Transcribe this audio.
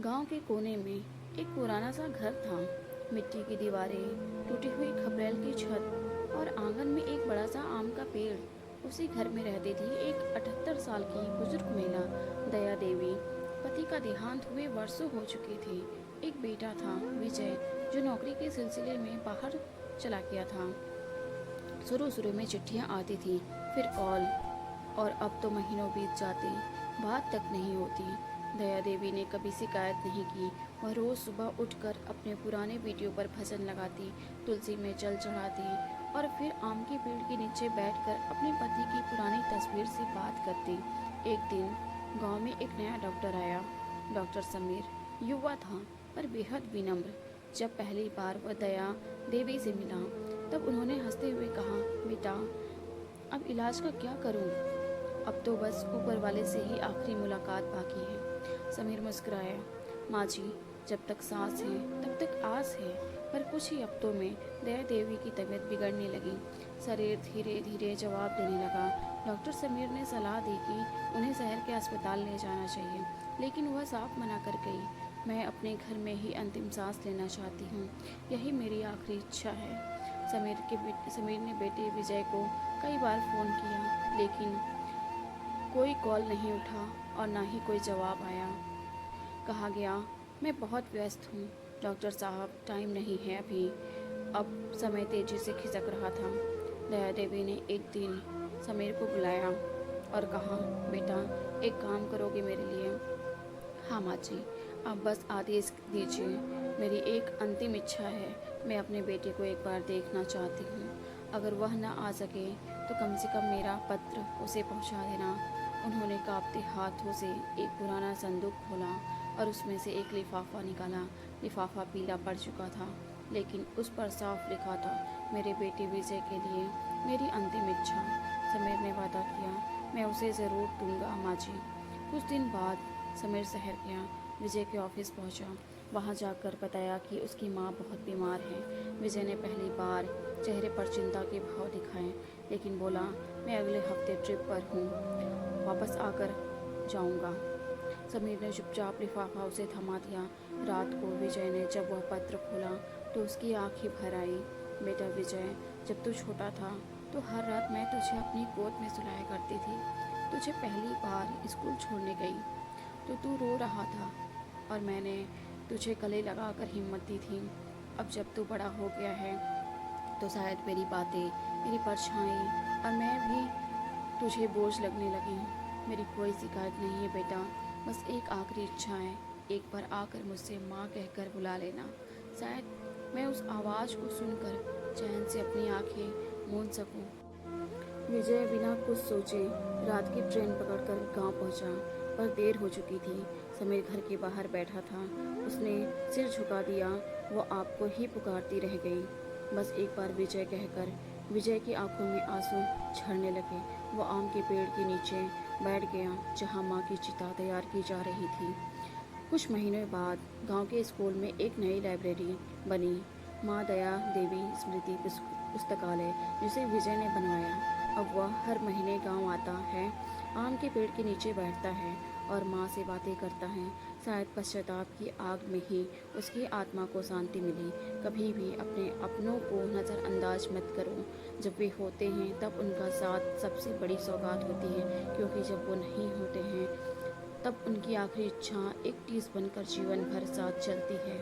गांव के कोने में एक पुराना सा घर था। मिट्टी की दीवारें, टूटी हुई खपरेल की छत और आंगन में एक बड़ा सा आम का पेड़। उसी घर में रहती थी एक 78 साल की बुजुर्ग महिला, दया देवी। पति का देहांत हुए वर्षों हो चुके थे। एक बेटा था, विजय, जो नौकरी के सिलसिले में बाहर चला गया था। शुरू शुरू में चिट्ठियाँ आती थी, फिर कॉल, और अब तो महीनों बीत जाते, बात तक नहीं होती। दया देवी ने कभी शिकायत नहीं की। वह रोज़ सुबह उठकर अपने पुराने वीडियो पर भजन लगाती, तुलसी में जल चढ़ाती और फिर आम के पेड़ के नीचे बैठकर अपने पति की पुरानी तस्वीर से बात करती। एक दिन गांव में एक नया डॉक्टर आया। डॉक्टर समीर युवा था पर बेहद विनम्र। जब पहली बार वह दया देवी से मिला तब उन्होंने हंसते हुए कहा, बेटा, अब इलाज का क्या करूं? अब तो बस ऊपर वाले से ही आखिरी मुलाकात बाकी है। समीर मुस्कुराया, माँ जी, जब तक सांस है तब तक आस है। पर कुछ ही हफ्तों में दया देवी की तबीयत बिगड़ने लगी। शरीर धीरे धीरे जवाब देने लगा। डॉक्टर समीर ने सलाह दी कि उन्हें शहर के अस्पताल ले जाना चाहिए, लेकिन वह साफ मना कर गई। मैं अपने घर में ही अंतिम सांस लेना चाहती हूँ, यही मेरी आखिरी इच्छा है। समीर ने बेटे विजय को कई बार फ़ोन किया, लेकिन कोई कॉल नहीं उठा और ना ही कोई जवाब आया। कहा गया, मैं बहुत व्यस्त हूँ डॉक्टर साहब, टाइम नहीं है अभी। अब समय तेजी से खिसक रहा था। दया देवी ने एक दिन समीर को बुलाया और कहा, बेटा, एक काम करोगे मेरे लिए? हाँ माँ जी, आप बस आदेश दीजिए। मेरी एक अंतिम इच्छा है। मैं अपने बेटे को एक बार देखना चाहती हूँ। अगर वह न आ सके तो कम से कम मेरा पत्र उसे पहुँचा देना। उन्होंने कांपते हाथों से एक पुराना संदूक खोला और उसमें से एक लिफाफा निकाला। लिफाफा पीला पड़ चुका था, लेकिन उस पर साफ लिखा था, मेरे बेटे विजय के लिए मेरी अंतिम इच्छा। समीर ने वादा किया, मैं उसे ज़रूर दूंगा माँ जी। कुछ दिन बाद समीर शहर गया। विजय के ऑफिस पहुंचा। वहां जाकर बताया कि उसकी माँ बहुत बीमार है। विजय ने पहली बार चेहरे पर चिंता के भाव दिखाए, लेकिन बोला, मैं अगले हफ्ते ट्रिप पर हूँ, वापस आकर जाऊँगा। समीर ने चुपचाप लिफाफा उसे थमा दिया। रात को विजय ने जब वह पत्र खोला तो उसकी आंखें भर आई। बेटा विजय, जब तू छोटा था तो हर रात मैं तुझे अपनी गोद में सुलाया करती थी। तुझे पहली बार स्कूल छोड़ने गई तो तू रो रहा था और मैंने तुझे गले लगाकर हिम्मत दी थी। अब जब तू बड़ा हो गया है तो शायद मेरी बातें, मेरी परछाई और मैं भी तुझे बोझ लगने लगी। मेरी कोई शिकायत नहीं है बेटा, बस एक आखिरी इच्छा है, एक बार आकर मुझसे माँ कहकर बुला लेना। शायद मैं उस आवाज़ को सुनकर चैन से अपनी आंखें मूंद सकूं। विजय बिना कुछ सोचे रात की ट्रेन पकड़कर गांव पहुंचा, पर देर हो चुकी थी। समीर घर के बाहर बैठा था। उसने सिर झुका दिया। वो आपको ही पुकारती रह गई, बस एक बार विजय कहकर। विजय की आंखों में आंसू झरने लगे। वो आम के पेड़ के नीचे बैठ गया जहां माँ की चिता तैयार की जा रही थी। कुछ महीनों बाद गांव के स्कूल में एक नई लाइब्रेरी बनी, माँ दया देवी स्मृति पुस्तकालय, जिसे विजय ने बनवाया। अब वह हर महीने गांव आता है, आम के पेड़ के नीचे बैठता है और माँ से बातें करता है। शायद पश्चाताप की आग में ही उसकी आत्मा को शांति मिली। कभी भी अपने अपनों को नज़रअंदाज मत करो। जब वे होते हैं तब उनका साथ सबसे बड़ी सौगात होती है, क्योंकि जब वो नहीं होते हैं तब उनकी आखिरी इच्छा एक टीस बनकर जीवन भर साथ चलती है।